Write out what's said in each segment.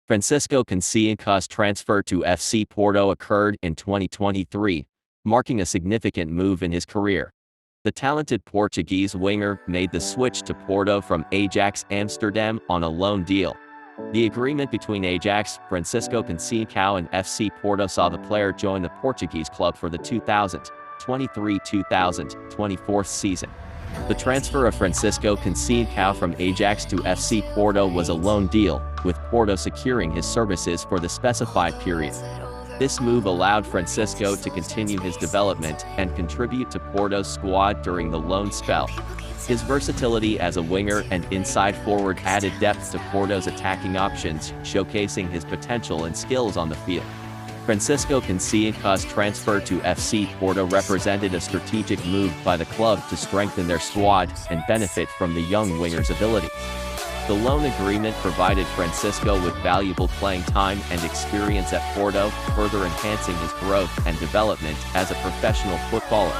Francisco Casillas' transfer to FC Porto occurred in 2023, marking a significant move in his career. The talented Portuguese winger made the switch to Porto from Ajax Amsterdam on a loan deal. The agreement between Ajax, Francisco Casillas and FC Porto saw the player join the Portuguese club for the 2023-2024 season. The transfer of Francisco Casillas from Ajax to FC Porto was a loan deal, with Porto securing his services for the specified period. This move allowed Francisco to continue his development and contribute to Porto's squad during the loan spell. His versatility as a winger and inside forward added depth to Porto's attacking options, showcasing his potential and skills on the field. Francisco Casillas' transfer to FC Porto represented a strategic move by the club to strengthen their squad and benefit from the young winger's ability. The loan agreement provided Francisco with valuable playing time and experience at Porto, further enhancing his growth and development as a professional footballer.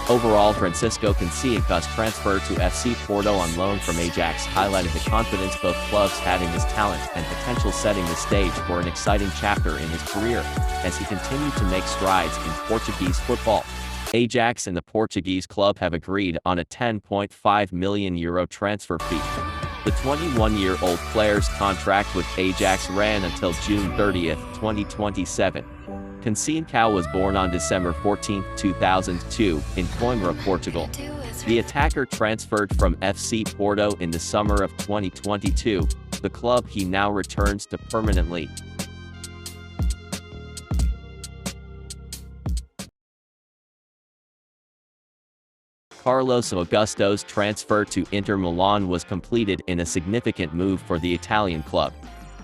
Overall, Francisco Casillas' transfer to FC Porto on loan from Ajax highlighted the confidence both clubs had in his talent and potential, setting the stage for an exciting chapter in his career as he continued to make strides in Portuguese football. Ajax and the Portuguese club have agreed on a €10.5 million transfer fee. The 21-year-old player's contract with Ajax ran until June 30, 2027. Casillas was born on December 14, 2002, in Coimbra, Portugal. The attacker transferred from FC Porto in the summer of 2022, the club he now returns to permanently. Carlos Augusto's transfer to Inter Milan was completed in a significant move for the Italian club.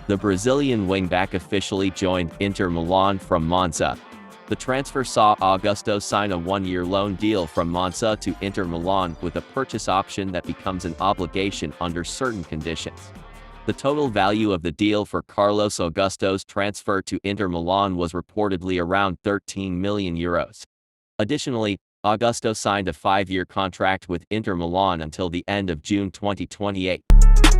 The Brazilian wingback officially joined Inter Milan from Monza. The transfer saw Augusto sign a one-year loan deal from Monza to Inter Milan with a purchase option that becomes an obligation under certain conditions. The total value of the deal for Carlos Augusto's transfer to Inter Milan was reportedly around €13 million. Additionally, Augusto signed a 5-year contract with Inter Milan until the end of June 2028.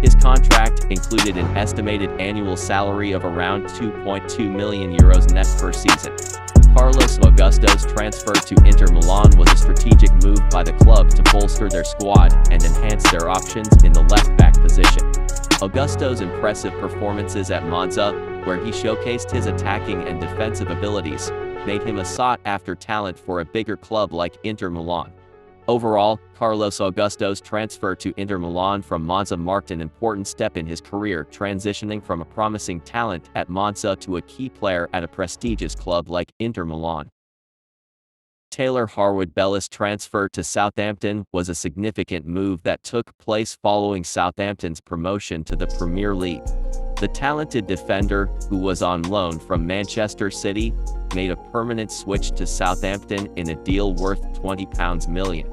His contract included an estimated annual salary of around €2.2 million net per season. Carlos Augusto's transfer to Inter Milan was a strategic move by the club to bolster their squad and enhance their options in the left-back position. Augusto's impressive performances at Monza, where he showcased his attacking and defensive abilities, made him a sought-after talent for a bigger club like Inter Milan. Overall, Carlos Augusto's transfer to Inter Milan from Monza marked an important step in his career, transitioning from a promising talent at Monza to a key player at a prestigious club like Inter Milan. Taylor Harwood-Bellis' transfer to Southampton was a significant move that took place following Southampton's promotion to the Premier League. The talented defender, who was on loan from Manchester City, made a permanent switch to Southampton in a deal worth £20 million.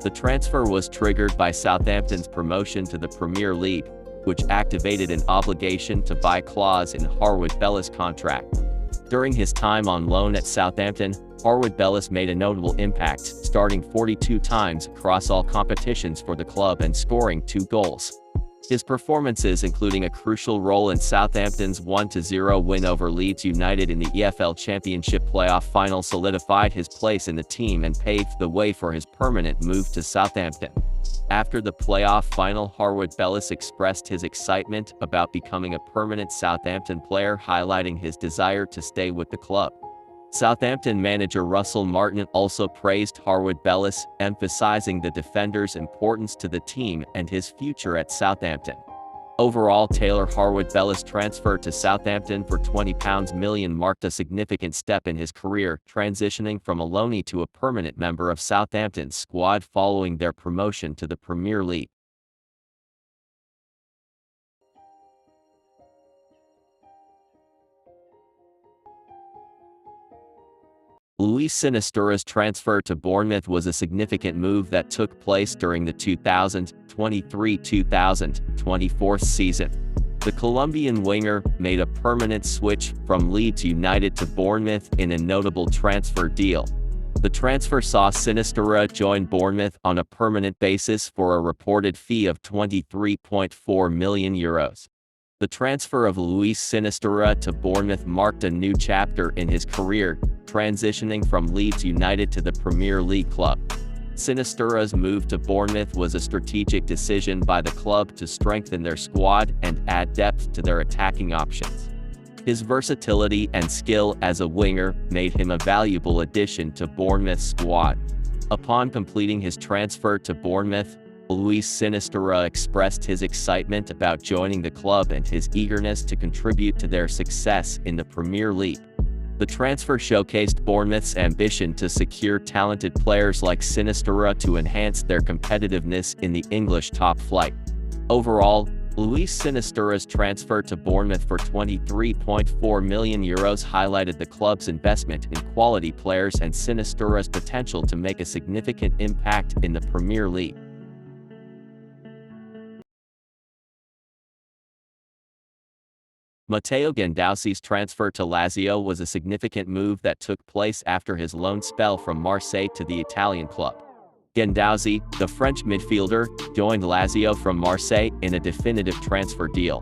The transfer was triggered by Southampton's promotion to the Premier League, which activated an obligation to buy clause in Harwood-Bellis' contract. During his time on loan at Southampton, Harwood-Bellis made a notable impact, starting 42 times across all competitions for the club and scoring 2 goals. His performances, including a crucial role in Southampton's 1-0 win over Leeds United in the EFL Championship playoff final, solidified his place in the team and paved the way for his permanent move to Southampton. After the playoff final, Harwood-Bellis expressed his excitement about becoming a permanent Southampton player, highlighting his desire to stay with the club. Southampton manager Russell Martin also praised Harwood-Bellis, emphasizing the defender's importance to the team and his future at Southampton. Overall, Taylor Harwood-Bellis' transfer to Southampton for £20 million marked a significant step in his career, transitioning from a loanee to a permanent member of Southampton's squad following their promotion to the Premier League. Luis Sinistera's transfer to Bournemouth was a significant move that took place during the 2023-2024 season. The Colombian winger made a permanent switch from Leeds United to Bournemouth in a notable transfer deal. The transfer saw Sinistera join Bournemouth on a permanent basis for a reported fee of €23.4 million. The transfer of Luis Sinisterra to Bournemouth marked a new chapter in his career, transitioning from Leeds United to the Premier League club. Sinisterra's move to Bournemouth was a strategic decision by the club to strengthen their squad and add depth to their attacking options. His versatility and skill as a winger made him a valuable addition to Bournemouth's squad. Upon completing his transfer to Bournemouth, Luis Sinisterra expressed his excitement about joining the club and his eagerness to contribute to their success in the Premier League. The transfer showcased Bournemouth's ambition to secure talented players like Sinisterra to enhance their competitiveness in the English top flight. Overall, Luis Sinisterra's transfer to Bournemouth for €23.4 million highlighted the club's investment in quality players and Sinisterra's potential to make a significant impact in the Premier League. Matteo Guendouzi's transfer to Lazio was a significant move that took place after his loan spell from Marseille to the Italian club. Guendouzi, the French midfielder, joined Lazio from Marseille in a definitive transfer deal.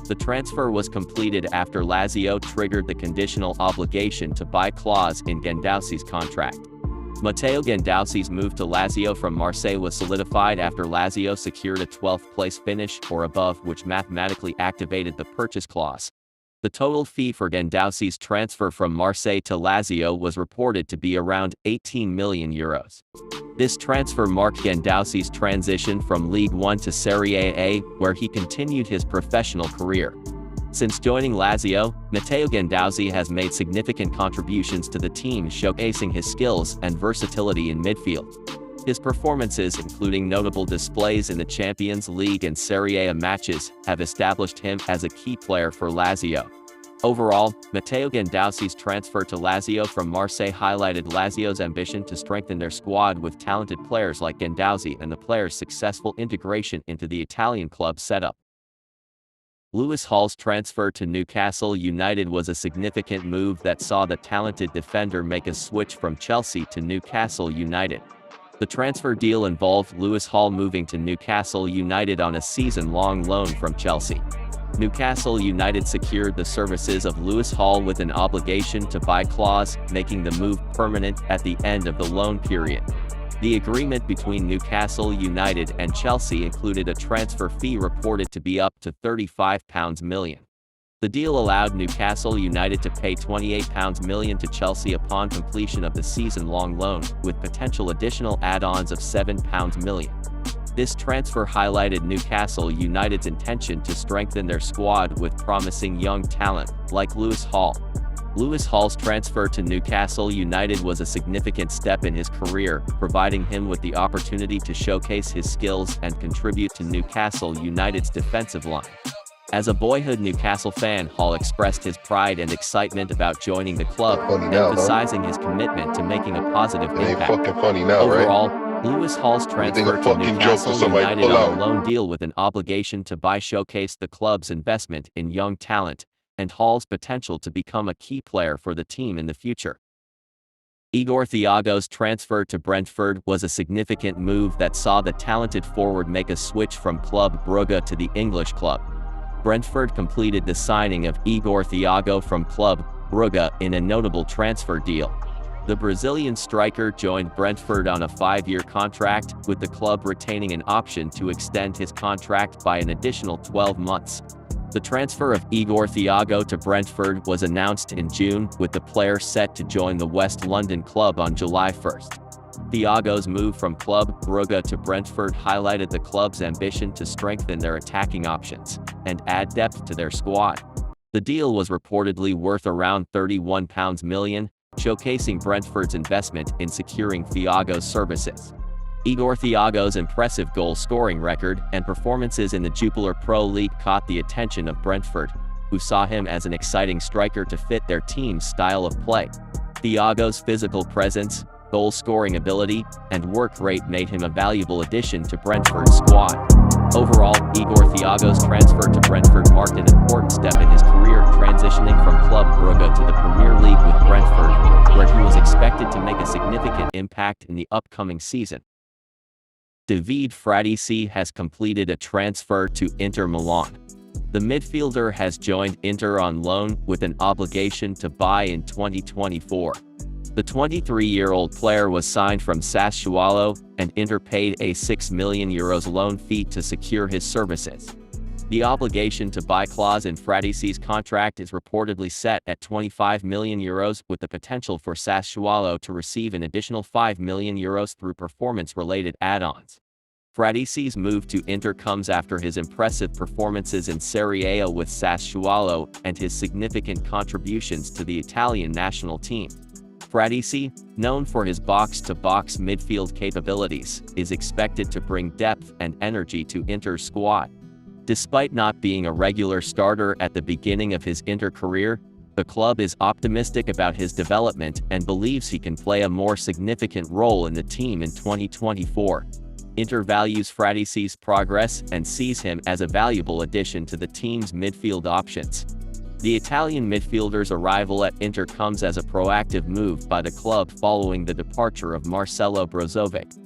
The transfer was completed after Lazio triggered the conditional obligation to buy clause in Guendouzi's contract. Matteo Guendouzi's move to Lazio from Marseille was solidified after Lazio secured a 12th place finish or above, which mathematically activated the purchase clause. The total fee for Guendouzi's transfer from Marseille to Lazio was reported to be around €18 million. This transfer marked Guendouzi's transition from League One to Serie A, where he continued his professional career. Since joining Lazio, Matteo Guendouzi has made significant contributions to the team, showcasing his skills and versatility in midfield. His performances, including notable displays in the Champions League and Serie A matches, have established him as a key player for Lazio. Overall, Matteo Guendouzi's transfer to Lazio from Marseille highlighted Lazio's ambition to strengthen their squad with talented players like Guendouzi and the player's successful integration into the Italian club setup. Lewis Hall's transfer to Newcastle United was a significant move that saw the talented defender make a switch from Chelsea to Newcastle United. The transfer deal involved Lewis Hall moving to Newcastle United on a season-long loan from Chelsea. Newcastle United secured the services of Lewis Hall with an obligation to buy clause, making the move permanent at the end of the loan period. The agreement between Newcastle United and Chelsea included a transfer fee reported to be up to £35 million. The deal allowed Newcastle United to pay £28 million to Chelsea upon completion of the season-long loan, with potential additional add-ons of £7 million. This transfer highlighted Newcastle United's intention to strengthen their squad with promising young talent, like Lewis Hall. Lewis Hall's transfer to Newcastle United was a significant step in his career, providing him with the opportunity to showcase his skills and contribute to Newcastle United's defensive line. As a boyhood Newcastle fan, Hall expressed his pride and excitement about joining the club, emphasizing his commitment to making a positive impact. Overall, Lewis Hall's transfer to Newcastle United on a loan deal with an obligation to buy showcased the club's investment in young talent and Hall's potential to become a key player for the team in the future. Igor Thiago's transfer to Brentford was a significant move that saw the talented forward make a switch from Club Brugge to the English club. Brentford completed the signing of Igor Thiago from Club Brugge in a notable transfer deal. The Brazilian striker joined Brentford on a 5-year contract, with the club retaining an option to extend his contract by an additional 12 months. The transfer of Igor Thiago to Brentford was announced in June, with the player set to join the West London club on July 1st. Thiago's move from Club Brugge to Brentford highlighted the club's ambition to strengthen their attacking options and add depth to their squad. The deal was reportedly worth around £31 million, showcasing Brentford's investment in securing Thiago's services. Igor Thiago's impressive goal-scoring record and performances in the Jupiler Pro League caught the attention of Brentford, who saw him as an exciting striker to fit their team's style of play. Thiago's physical presence, goal-scoring ability, and work rate made him a valuable addition to Brentford's squad. Overall, Igor Thiago's transfer to Brentford marked an important step in his career, transitioning from Club Brugge to the Premier League with Brentford, where he was expected to make a significant impact in the upcoming season. David Fratesi has completed a transfer to Inter Milan. The midfielder has joined Inter on loan with an obligation to buy in 2024. The 23-year-old player was signed from Sassuolo, and Inter paid a €6 million loan fee to secure his services. The obligation to buy clause in Fratesi's contract is reportedly set at €25 million, with the potential for Sassuolo to receive an additional €5 million through performance-related add-ons. Fratesi's move to Inter comes after his impressive performances in Serie A with Sassuolo and his significant contributions to the Italian national team. Fratesi, known for his box-to-box midfield capabilities, is expected to bring depth and energy to Inter's squad. Despite not being a regular starter at the beginning of his Inter career, the club is optimistic about his development and believes he can play a more significant role in the team in 2024. Inter values Fratesi's progress and sees him as a valuable addition to the team's midfield options. The Italian midfielder's arrival at Inter comes as a proactive move by the club following the departure of Marcelo Brozovic.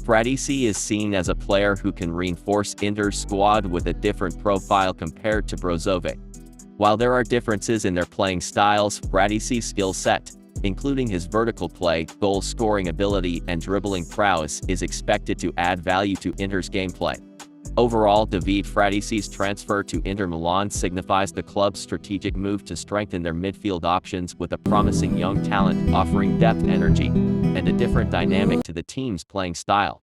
Fratesi is seen as a player who can reinforce Inter's squad with a different profile compared to Brozovic. While there are differences in their playing styles, Fratesi's skill set, including his vertical play, goal-scoring ability, and dribbling prowess, is expected to add value to Inter's gameplay. Overall, David Fratesi's transfer to Inter Milan signifies the club's strategic move to strengthen their midfield options with a promising young talent offering depth, energy, and a different dynamic to the team's playing style.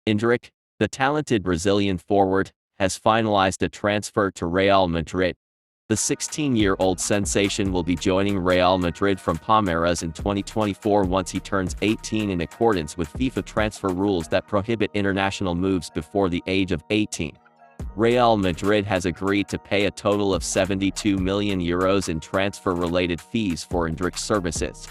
Endrick, the talented Brazilian forward, has finalized a transfer to Real Madrid. The 16-year-old sensation will be joining Real Madrid from Palmeiras in 2024 once he turns 18 in accordance with FIFA transfer rules that prohibit international moves before the age of 18. Real Madrid has agreed to pay a total of €72 million in transfer-related fees for Endrick's services.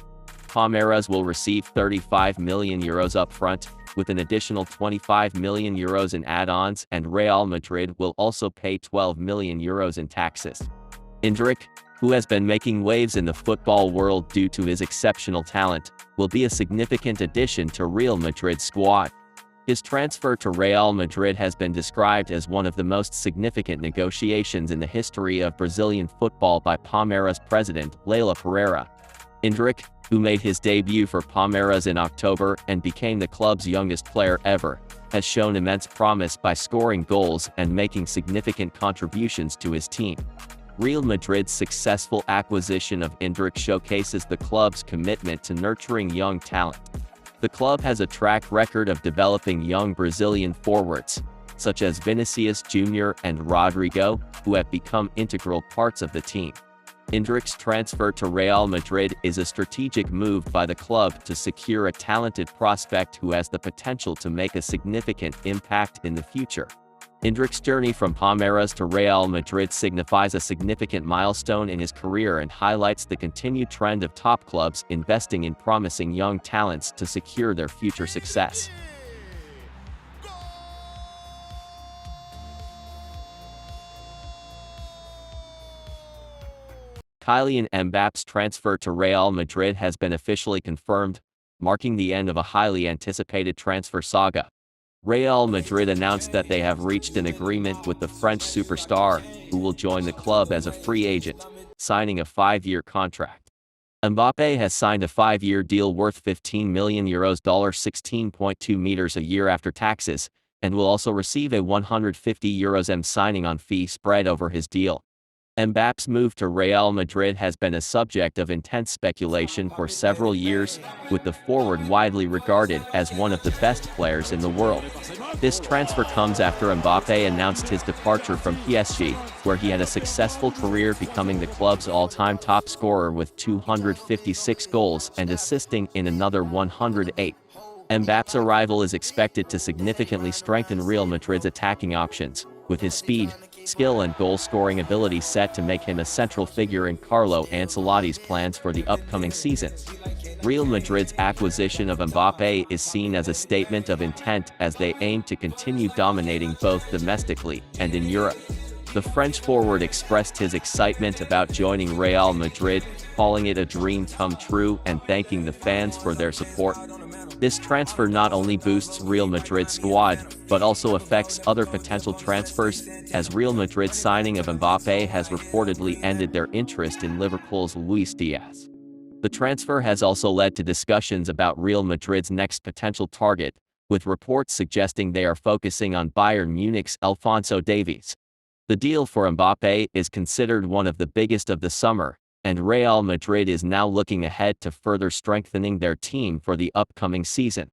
Palmeiras will receive €35 million upfront, with an additional €25 million in add-ons, and Real Madrid will also pay €12 million in taxes. Endrick, who has been making waves in the football world due to his exceptional talent, will be a significant addition to Real Madrid's squad. His transfer to Real Madrid has been described as one of the most significant negotiations in the history of Brazilian football by Palmeiras president Leila Pereira. Endrick, who made his debut for Palmeiras in October and became the club's youngest player ever, has shown immense promise by scoring goals and making significant contributions to his team. Real Madrid's successful acquisition of Endrick showcases the club's commitment to nurturing young talent. The club has a track record of developing young Brazilian forwards, such as Vinicius Jr. and Rodrigo, who have become integral parts of the team. Endrick's transfer to Real Madrid is a strategic move by the club to secure a talented prospect who has the potential to make a significant impact in the future. Endrick's journey from Palmeiras to Real Madrid signifies a significant milestone in his career and highlights the continued trend of top clubs investing in promising young talents to secure their future success. Kylian Mbappe's transfer to Real Madrid has been officially confirmed, marking the end of a highly anticipated transfer saga. Real Madrid announced that they have reached an agreement with the French superstar, who will join the club as a free agent, signing a 5-year contract. Mbappé has signed a 5-year deal worth €15 million (16.2 meters) a year after taxes, and will also receive a €150 signing-on fee spread over his deal. Mbappe's move to Real Madrid has been a subject of intense speculation for several years, with the forward widely regarded as one of the best players in the world. This transfer comes after Mbappé announced his departure from PSG, where he had a successful career becoming the club's all-time top scorer with 256 goals and assisting in another 108. Mbappe's arrival is expected to significantly strengthen Real Madrid's attacking options, with his speed, skill and goal-scoring ability set to make him a central figure in Carlo Ancelotti's plans for the upcoming season. Real Madrid's acquisition of Mbappé is seen as a statement of intent as they aim to continue dominating both domestically and in Europe. The French forward expressed his excitement about joining Real Madrid, calling it a dream come true and thanking the fans for their support. This transfer not only boosts Real Madrid's squad, but also affects other potential transfers, as Real Madrid's signing of Mbappé has reportedly ended their interest in Liverpool's Luis Diaz. The transfer has also led to discussions about Real Madrid's next potential target, with reports suggesting they are focusing on Bayern Munich's Alphonso Davies. The deal for Mbappé is considered one of the biggest of the summer, and Real Madrid is now looking ahead to further strengthening their team for the upcoming season.